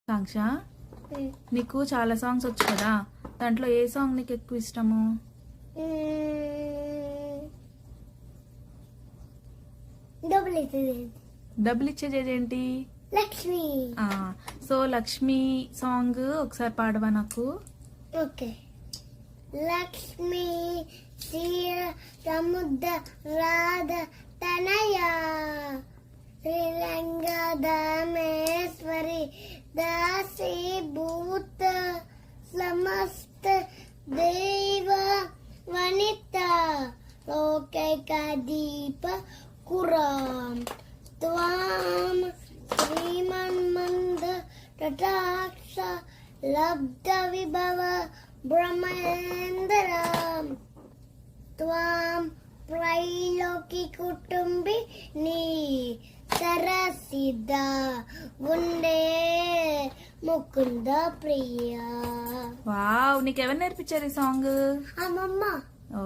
సాంగ్సా? నీకు చాలా సాంగ్స్ వచ్చు కదా, దాంట్లో ఏ సాంగ్ నీకు ఎక్కువ ఇష్టము? డబ్బులు ఇచ్చేది ఏంటి? లక్ష్మి. సో లక్ష్మి సాంగ్ ఒకసారి పాడవా నాకు? ఓకే. లక్ష్మి క్షీర సముద్ర రాధ తనయ శ్రీరంగధామేశ్వరి దాసి భూత సమస్త దేవ వనిత లోకైక దీప కురాం త్వాం శ్రీమన్మంద కటాక్ష లబ్ధ విభవ బ్రహ్మేంద్రం త్వాం త్రైలోకి కుటుంబిని సరసిద్ధ గుండె ముకుంద ప్రియ. వావ్, నీకెవరు నేర్పించారు ఈ సాంగ్? అమ్మమ్మ. ఓ